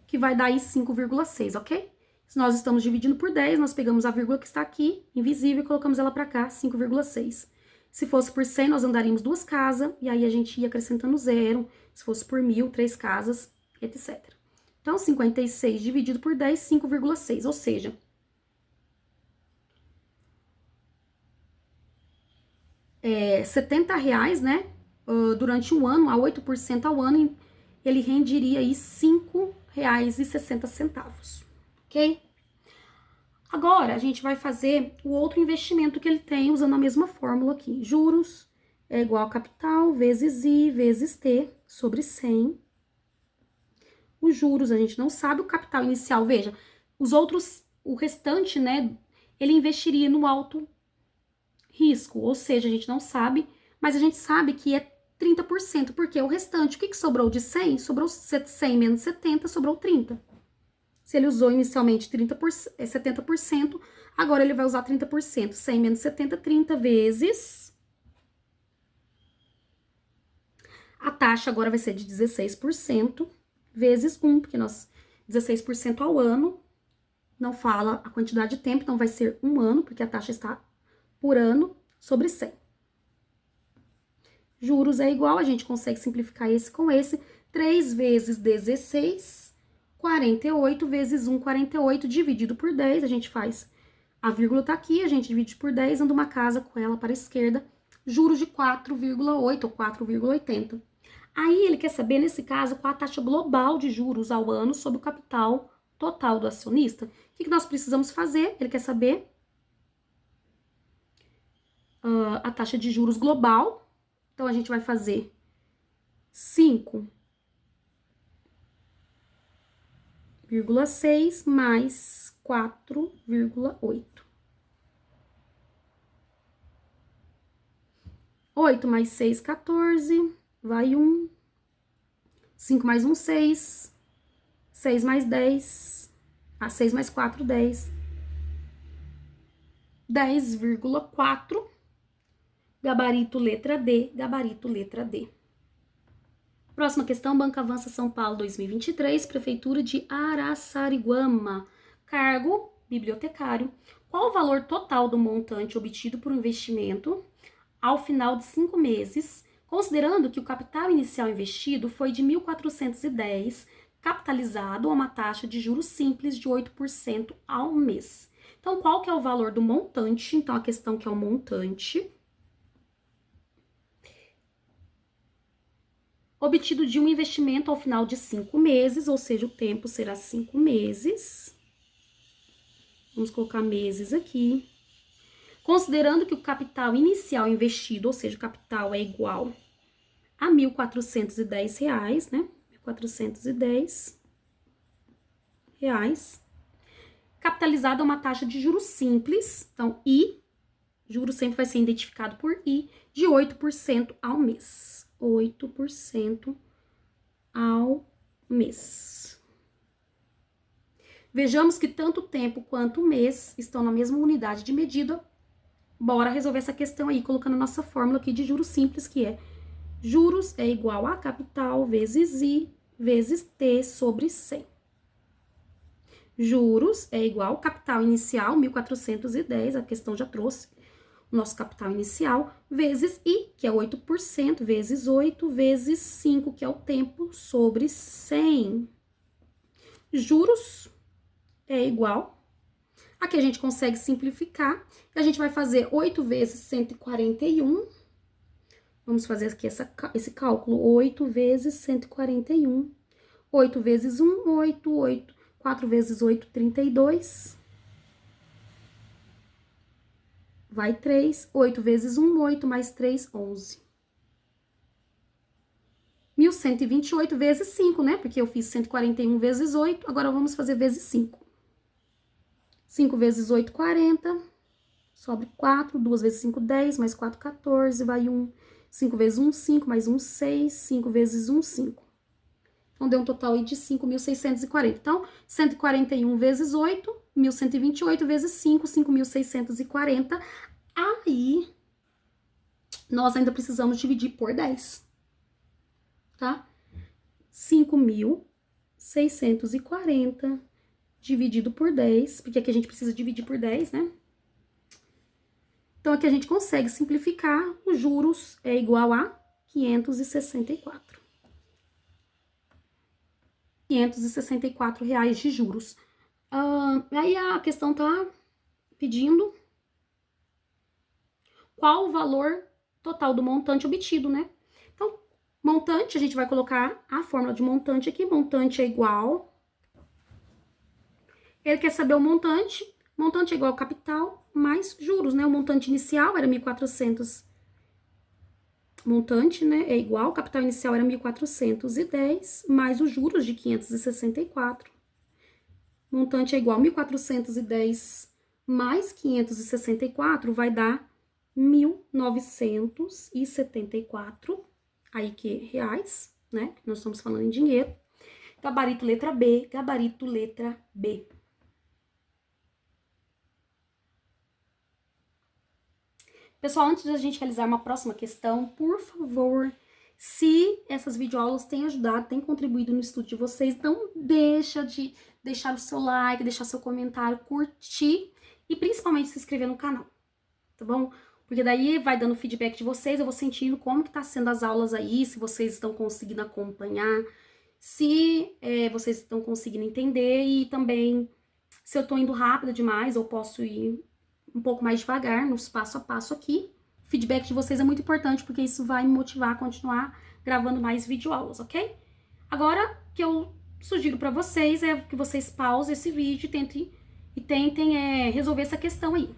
que vai dar aí 5,6, ok? Se nós estamos dividindo por 10, nós pegamos a vírgula que está aqui, invisível, e colocamos ela para cá, 5,6. Se fosse por 100, nós andaríamos 2 casas, e aí a gente ia acrescentando 0. Se fosse por 1000, 3 casas, etc. Então, 56 dividido por 10, 5,6, ou seja, R$70, né? Durante um ano, a 8% ao ano, ele renderia aí R$5,60, ok? Agora, a gente vai fazer o outro investimento que ele tem, usando a mesma fórmula aqui. Juros é igual a capital vezes I vezes T sobre 100. Os juros, a gente não sabe o capital inicial. Veja, os outros, o restante, né, ele investiria no alto risco, ou seja, a gente não sabe, mas a gente sabe que é 30%, porque o restante, o que sobrou de 100? Sobrou 100 menos 70, sobrou 30. Se ele usou inicialmente 70%, agora ele vai usar 30%. 100 menos 70, 30 vezes. A taxa agora vai ser de 16%, vezes 1, porque nós, 16% ao ano, não fala a quantidade de tempo, então vai ser um ano, porque a taxa está por ano, sobre 100. Juros é igual, a gente consegue simplificar esse com esse. 3 vezes 16, 48 vezes 1, 48, dividido por 10, a gente faz. A vírgula tá aqui, a gente divide por 10, anda uma casa com ela para a esquerda. Juros de 4,8 ou 4,80. Aí ele quer saber, nesse caso, qual a taxa global de juros ao ano sobre o capital total do acionista. O que nós precisamos fazer? Ele quer saber a taxa de juros global. Então, a gente vai fazer 5,6 mais 4,8. 8 mais 6, 14. Vai 1. 5 mais 1, 6. 6 mais 10. 6 mais 4, 10. 10,4. Gabarito letra D, gabarito letra D. Próxima questão, Banco Avança São Paulo 2023, Prefeitura de Araçariguama. Cargo, bibliotecário. Qual o valor total do montante obtido por um investimento ao final de 5 meses, considerando que o capital inicial investido foi de 1.410, capitalizado a uma taxa de juros simples de 8% ao mês? Então, qual que é o valor do montante? Então, a questão que é o montante obtido de um investimento ao final de 5 meses, ou seja, o tempo será 5 meses. Vamos colocar meses aqui. Considerando que o capital inicial investido, ou seja, o capital é igual a R$1.410, né? R$1.410. Capitalizado é uma taxa de juros simples, então I, juros sempre vai ser identificado por I, de 8% ao mês. 8% ao mês. Vejamos que tanto tempo quanto mês estão na mesma unidade de medida. Bora resolver essa questão aí, colocando a nossa fórmula aqui de juros simples, que é juros é igual a capital vezes I vezes T sobre 100. Juros é igual ao capital inicial, 1.410, a questão já trouxe o nosso capital inicial, vezes I, que é 8%, vezes 8, vezes 5, que é o tempo, sobre 100. Juros é igual. Aqui a gente consegue simplificar. A gente vai fazer 8 vezes 141. Vamos fazer aqui esse cálculo. 8 vezes 141. 8 vezes 1, 8, 8. 4 vezes 8, 32. Vai 3. 8 vezes 1, 8, mais 3, 11. 1.128 vezes 5, né? Porque eu fiz 141 vezes 8. Agora vamos fazer vezes 5. 5 vezes 8, 40. Sobre 4. 2 vezes 5, 10. Mais 4, 14. Vai 1. 5 vezes 1, 5. Mais 1, 6. 5 vezes 1, 5. Então, deu um total aí de 5.640. Então, 141 vezes 8, 1.128 vezes 5, 5.640. Aí, nós ainda precisamos dividir por 10, tá? 5.640 dividido por 10, porque aqui a gente precisa dividir por 10, né? Então, aqui a gente consegue simplificar. Os juros é igual a 564. R$ de juros. Aí a questão tá pedindo qual o valor total do montante obtido, né? Então, montante, a gente vai colocar a fórmula de montante aqui. Montante é igual... Ele quer saber o montante. Montante é igual ao capital mais juros, né? O montante inicial era 1.400. Montante, né, é igual, o capital inicial era 1.410, mais os juros de 564. Montante é igual a 1.410 mais 564, vai dar 1.974, aí que reais, né, nós estamos falando em dinheiro. Gabarito letra B, gabarito letra B. Pessoal, antes da gente realizar uma próxima questão, por favor, se essas videoaulas têm ajudado, têm contribuído no estudo de vocês, não deixa de deixar o seu like, deixar seu comentário, curtir e principalmente se inscrever no canal, tá bom? Porque daí vai dando feedback de vocês, eu vou sentindo como que tá sendo as aulas aí, se vocês estão conseguindo acompanhar, se vocês estão conseguindo entender e também se eu tô indo rápido demais ou posso ir um pouco mais devagar, nos passo a passo aqui. O feedback de vocês é muito importante, porque isso vai me motivar a continuar gravando mais videoaulas, ok? Agora, o que eu sugiro para vocês é que vocês pausem esse vídeo e tentem resolver essa questão aí.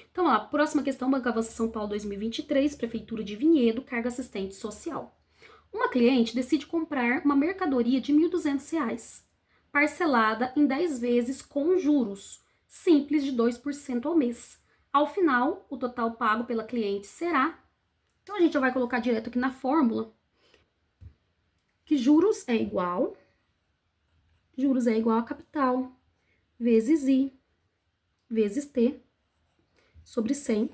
Então, ó, próxima questão, Banco Avança São Paulo 2023, Prefeitura de Vinhedo, carga assistente social. Uma cliente decide comprar uma mercadoria de R$ 1.200, parcelada em 10 vezes com juros, simples de 2% ao mês. Ao final, o total pago pela cliente será... Então, a gente já vai colocar direto aqui na fórmula que juros é igual a capital vezes I vezes T sobre 100.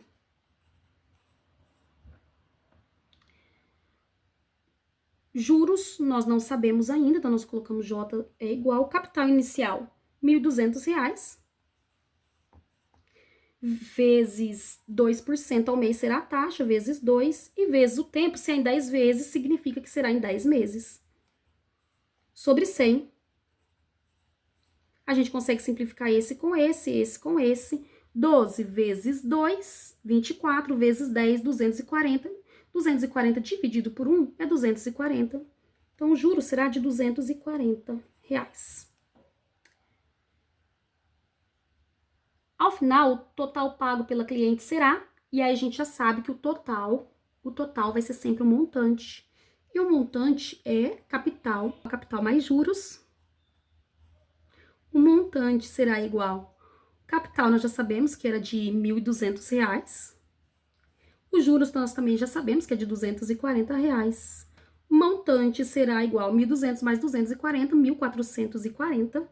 Juros, nós não sabemos ainda, então nós colocamos J é igual. Capital inicial, R$ 1.200, vezes 2% ao mês será a taxa, vezes 2, e vezes o tempo, se é em 10 vezes, significa que será em 10 meses. Sobre 100, A gente consegue simplificar esse com esse com esse. 12 vezes 2, 24 vezes 10, 240. 240 dividido por 1 é 240. Então, o juro será de R$ 240. Ao final, o total pago pela cliente será, e aí a gente já sabe que o total vai ser sempre o montante. E o montante é capital mais juros. O montante será igual. Capital nós já sabemos que era de R$ 1.200. Os juros nós também já sabemos que é de R$ 240. O montante será igual a 1.200 mais 240, 1.440.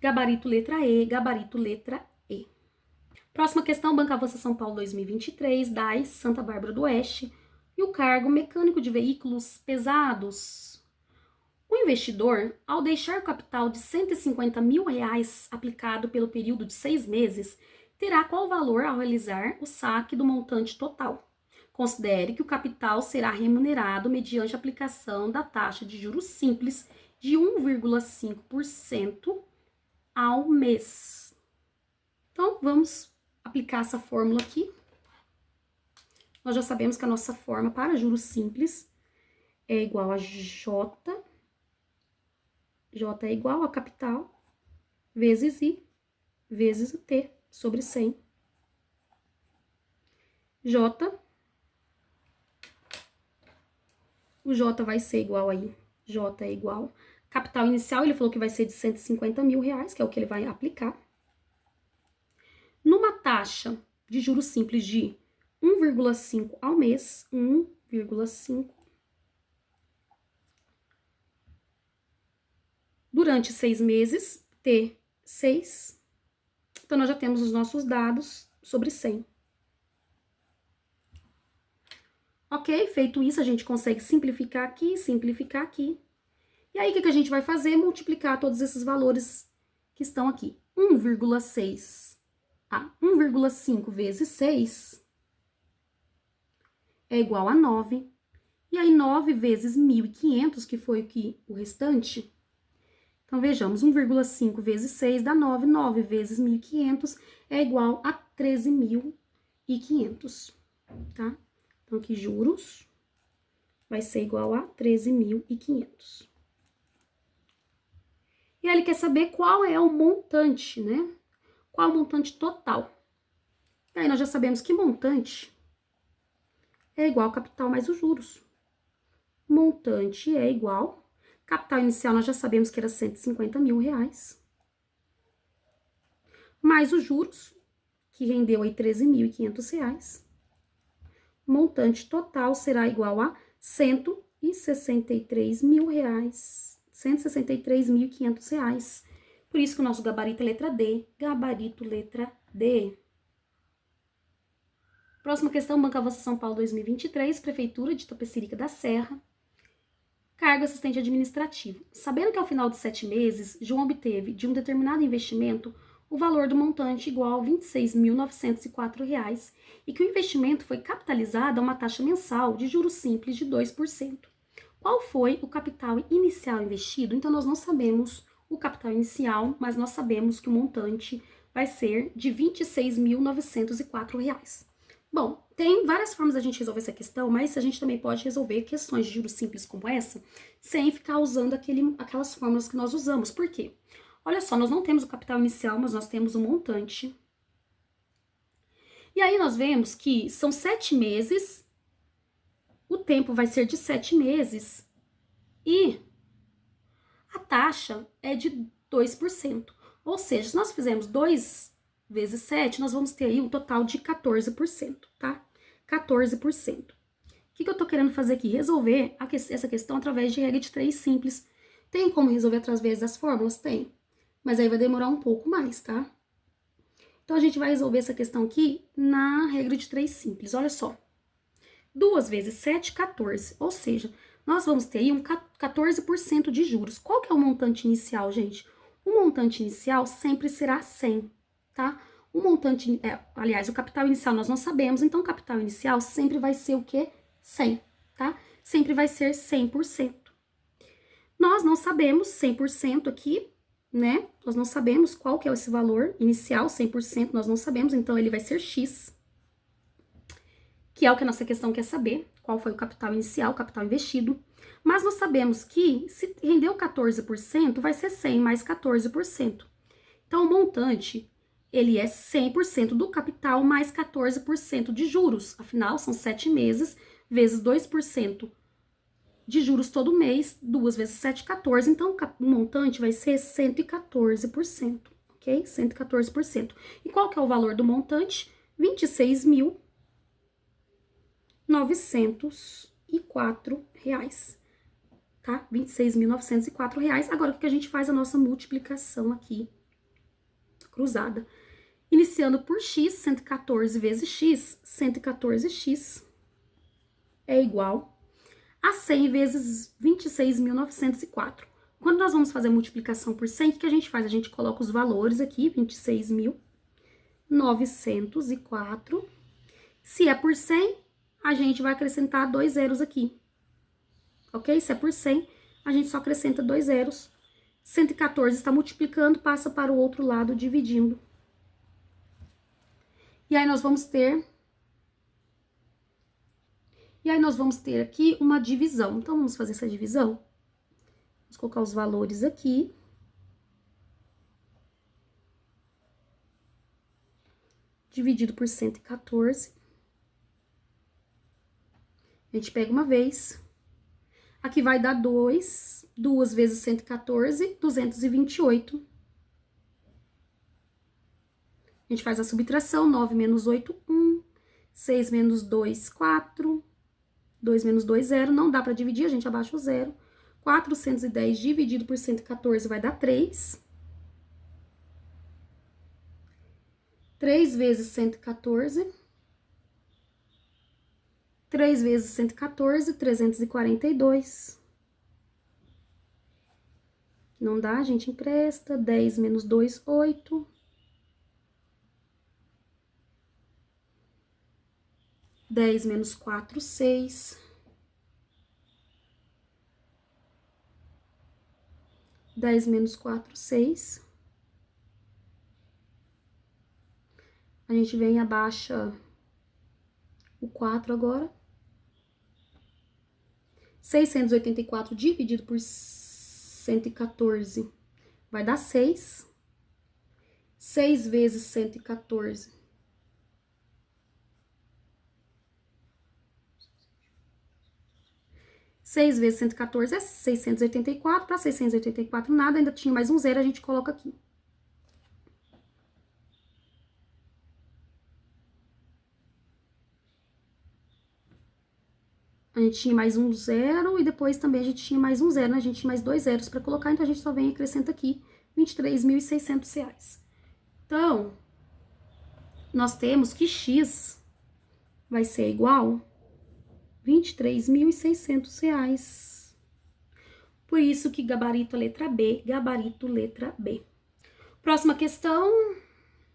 Gabarito letra E, gabarito letra E. Próxima questão, Banco Avança São Paulo 2023, DAIS, Santa Bárbara do Oeste. E o cargo mecânico de veículos pesados. O investidor, ao deixar o capital de R$ 150 mil aplicado pelo período de 6 meses, terá qual valor ao realizar o saque do montante total? Considere que o capital será remunerado mediante a aplicação da taxa de juros simples de 1,5% ao mês. Então, vamos aplicar essa fórmula aqui. Nós já sabemos que a nossa forma para juros simples é igual a J é igual a capital vezes I vezes o T sobre 100. O J vai ser igual aí. J é igual. Capital inicial, ele falou que vai ser de R$ 150 mil, que é o que ele vai aplicar. Numa taxa de juros simples de 1,5 ao mês, 1,5 durante 6 meses, T6. Então, nós já temos os nossos dados sobre 100. Ok? Feito isso, a gente consegue simplificar aqui, simplificar aqui. E aí, o que a gente vai fazer? Multiplicar todos esses valores que estão aqui. 1,5 vezes 6 é igual a 9. E aí, 9 vezes 1.500, que foi o restante. Então, vejamos, 1,5 vezes 6 dá 9. 9 vezes 1.500 é igual a 13.500, tá? Então, aqui, juros vai ser igual a 13.500. E aí, ele quer saber qual é o montante, né? Qual é o montante total? E aí, nós já sabemos que montante é igual ao capital mais os juros. Montante é igual... Capital inicial, nós já sabemos que era R$ 150 mil. Mais os juros, que rendeu aí R$ 13.500. Montante total será igual a R$ 163 mil. R$ 163.500. Por isso que o nosso gabarito é letra D. Gabarito letra D. Próxima questão, Banco Avança São Paulo 2023, Prefeitura de Itapecerica da Serra. Cargo assistente administrativo. Sabendo que ao final de 7 meses, João obteve de um determinado investimento o valor do montante igual a R$ 26.904 e que o investimento foi capitalizado a uma taxa mensal de juros simples de 2%. Qual foi o capital inicial investido? Então, nós não sabemos o capital inicial, mas nós sabemos que o montante vai ser de R$ 26.904. Bom, tem várias formas da gente resolver essa questão, mas a gente também pode resolver questões de juros simples como essa, sem ficar usando aquelas fórmulas que nós usamos. Por quê? Olha só, nós não temos o capital inicial, mas nós temos o montante. E aí nós vemos que são 7 meses, o tempo vai ser de 7 meses, e a taxa é de 2%. Ou seja, se nós fizermos 2 vezes 7, nós vamos ter aí um total de 14%, tá? 14%. O que eu tô querendo fazer aqui? Resolver essa questão através de regra de 3 simples. Tem como resolver através das fórmulas? Tem. Mas aí vai demorar um pouco mais, tá? Então, a gente vai resolver essa questão aqui na regra de 3 simples. Olha só. 2 vezes 7, 14. Ou seja, nós vamos ter aí um 14% de juros. Qual que é o montante inicial, gente? O montante inicial sempre será 100. Tá? O montante, aliás, o capital inicial nós não sabemos, então o capital inicial sempre vai ser o quê? 100, tá? Sempre vai ser 100%. Nós não sabemos 100% aqui, né? Nós não sabemos qual que é esse valor inicial, 100%, nós não sabemos, então ele vai ser X, que é o que a nossa questão quer saber, qual foi o capital inicial, o capital investido. Mas nós sabemos que se rendeu 14%, vai ser 100 mais 14%. Então, o montante, ele é 100% do capital mais 14% de juros. Afinal, são 7 meses vezes 2% de juros todo mês, 2 vezes 7, 14. Então, o montante vai ser 114%, ok? 114%. E qual que é o valor do montante? R$ 26.904, tá? R$ 26.904. Agora, o que a gente faz? A nossa multiplicação aqui, cruzada. Iniciando por x, 114 vezes x, 114x é igual a 100 vezes 26.904. Quando nós vamos fazer a multiplicação por 100, o que a gente faz? A gente coloca os valores aqui, 26.904. Se é por 100, a gente vai acrescentar 2 zeros aqui, ok? Se é por 100, a gente só acrescenta 2 zeros. 114 está multiplicando, passa para o outro lado, dividindo. E aí nós vamos ter aqui uma divisão. Então, vamos fazer essa divisão. Vamos colocar os valores aqui. Dividido por 114. A gente pega uma vez. Aqui vai dar 2. 2 vezes 114, 228. A gente faz a subtração. 9 menos 8, 1. 6 menos 2, 4. 2 menos 2, 0. Não dá para dividir, a gente abaixa o 0. 410 dividido por 114 vai dar 3. 3 vezes 114. 3 vezes 114, 342. Não dá, a gente empresta. 10 menos 2, 8. 10 menos 4, 6. 10 menos 4, 6. A gente vem e abaixa o 4 agora. 684 dividido por 114 vai dar 6. 6 vezes 114. 6 vezes 114 é 684. Para 684 nada, ainda tinha mais um zero, a gente coloca aqui. A gente tinha mais um zero e depois também a gente tinha mais um zero, né? A gente tinha mais 2 zeros para colocar, então a gente só vem e acrescenta aqui R$ 23.600. Então, nós temos que X vai ser igual a R$ 23.600. Por isso que gabarito letra B, gabarito letra B. Próxima questão.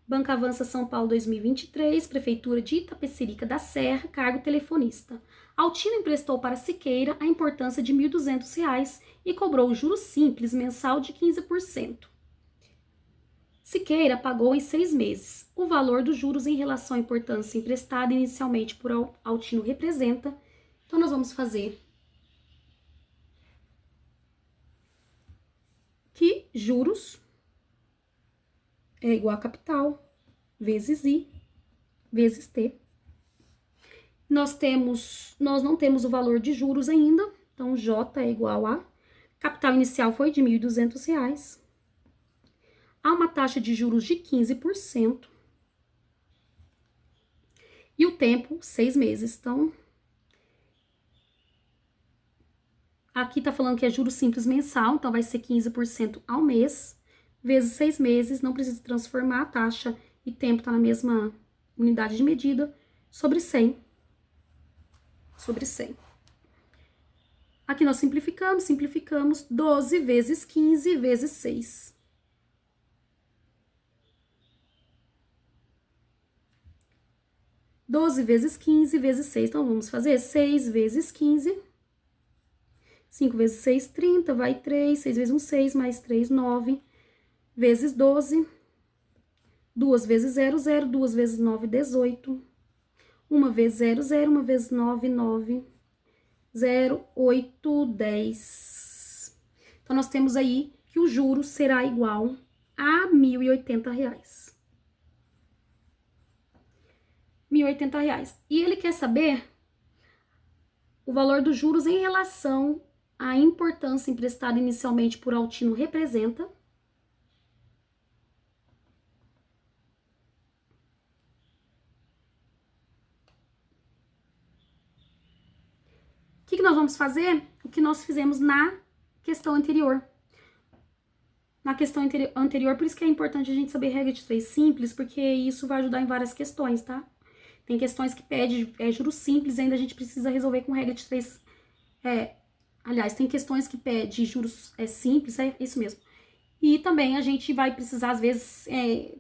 Banco Avança São Paulo 2023, Prefeitura de Itapecerica da Serra, cargo telefonista. Altino emprestou para Siqueira a importância de R$ 1.200 e cobrou juros simples mensal de 15%. Siqueira pagou em 6 meses. O valor dos juros em relação à importância emprestada inicialmente por Altino representa. Então, nós vamos fazer que juros é igual a capital vezes I vezes T. Nós não temos o valor de juros ainda, então J é igual a capital inicial foi de R$ 1.200. Há uma taxa de juros de 15%. E o tempo, 6 meses. Então, aqui tá falando que é juros simples mensal, então vai ser 15% ao mês, vezes 6 meses, não precisa transformar a taxa e tempo tá na mesma unidade de medida, sobre 100. Sobre 100. Aqui nós simplificamos 12 vezes 15 vezes 6. 12 vezes 15 vezes 6. Então, vamos fazer 6 vezes 15. 5 vezes 6, 30, vai 3. 6 vezes 1, 6, mais 3, 9. Vezes 12. 2 vezes 0, 0. 2 vezes 9, 18. 1 vezes 0, 0. 1 vezes 9, 9. 0, 8, 10. Então, nós temos aí que o juro será igual a R$1.080. R$1.080. E ele quer saber o valor dos juros em relação à importância emprestada inicialmente por Altino representa. O que nós vamos fazer? O que nós fizemos na questão anterior. Na questão anterior, por isso que é importante a gente saber regra de 3 simples, porque isso vai ajudar em várias questões, tá? Tem questões que pedem juros simples e ainda a gente precisa resolver com regra de 3. Aliás, tem questões que pedem juros simples, é isso mesmo. E também a gente vai precisar, às vezes,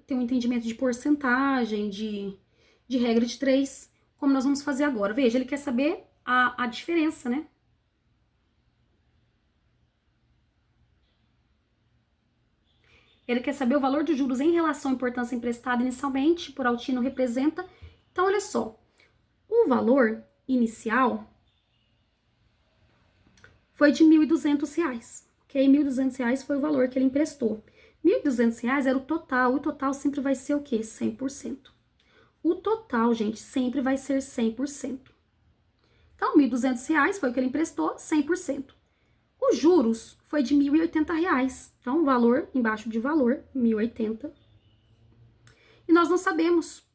ter um entendimento de porcentagem, de regra de 3, como nós vamos fazer agora. Veja, ele quer saber a diferença, né? Ele quer saber o valor dos juros em relação à importância emprestada inicialmente por Altino representa. Então, olha só, o valor inicial foi de R$1.200, ok? R$1.200 foi o valor que ele emprestou. R$1.200 era o total sempre vai ser o quê? 100%. O total, gente, sempre vai ser 100%. Então, R$1.200 foi o que ele emprestou, 100%. Os juros foi de R$1.080. Então, o valor, embaixo de valor, 1.080. E nós não sabemos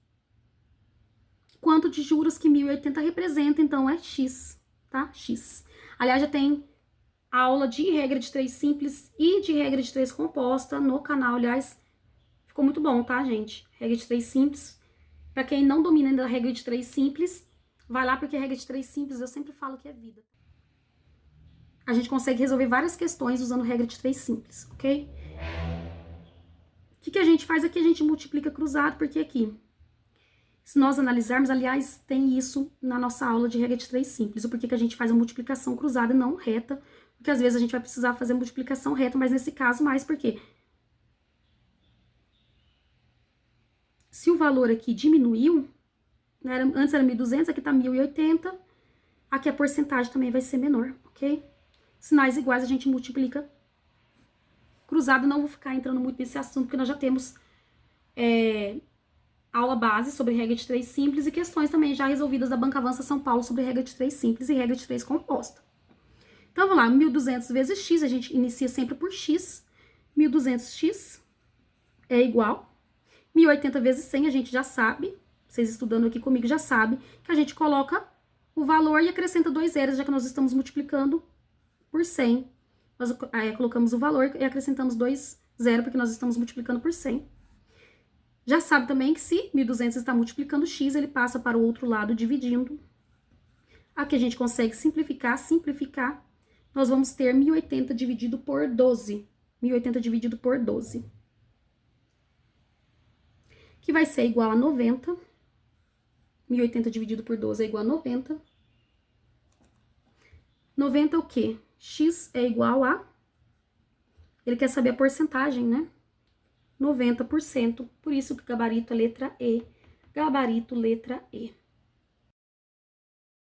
quanto de juros que 1.080 representa, então é X, tá? X. Aliás, já tem aula de regra de 3 simples e de regra de 3 composta no canal. Aliás, ficou muito bom, tá, gente? Regra de 3 simples. Pra quem não domina ainda a regra de 3 simples, vai lá, porque a regra de 3 simples eu sempre falo que é vida. A gente consegue resolver várias questões usando regra de 3 simples, ok? O que a gente faz aqui? A gente multiplica cruzado, porque aqui, se nós analisarmos, aliás, tem isso na nossa aula de regra de 3 simples, o porquê que a gente faz a multiplicação cruzada e não reta, porque às vezes a gente vai precisar fazer a multiplicação reta, mas nesse caso mais, porque se o valor aqui diminuiu, né, antes era 1.200, aqui tá 1.080, aqui a porcentagem também vai ser menor, ok? Sinais iguais a gente multiplica cruzado. Não vou ficar entrando muito nesse assunto, porque nós já temos aula base sobre regra de 3 simples e questões também já resolvidas da Banca Avança São Paulo sobre regra de 3 simples e regra de 3 composta. Então, vamos lá, 1.200 vezes x, a gente inicia sempre por x. 1.200x é igual. 1.080 vezes 100, a gente já sabe, vocês estudando aqui comigo já sabem, que a gente coloca o valor e acrescenta 2 zeros, já que nós estamos multiplicando por 100. Nós colocamos o valor e acrescentamos 2 zeros, porque nós estamos multiplicando por 100. Já sabe também que se 1.200 está multiplicando x, ele passa para o outro lado dividindo. Aqui a gente consegue simplificar. Nós vamos ter 1.080 dividido por 12. 1.080 dividido por 12. Que vai ser igual a 90. 1.080 dividido por 12 é igual a 90. 90 é o quê? X é igual a... Ele quer saber a porcentagem, né? 90%. Por isso que o gabarito é letra E. Gabarito, letra E.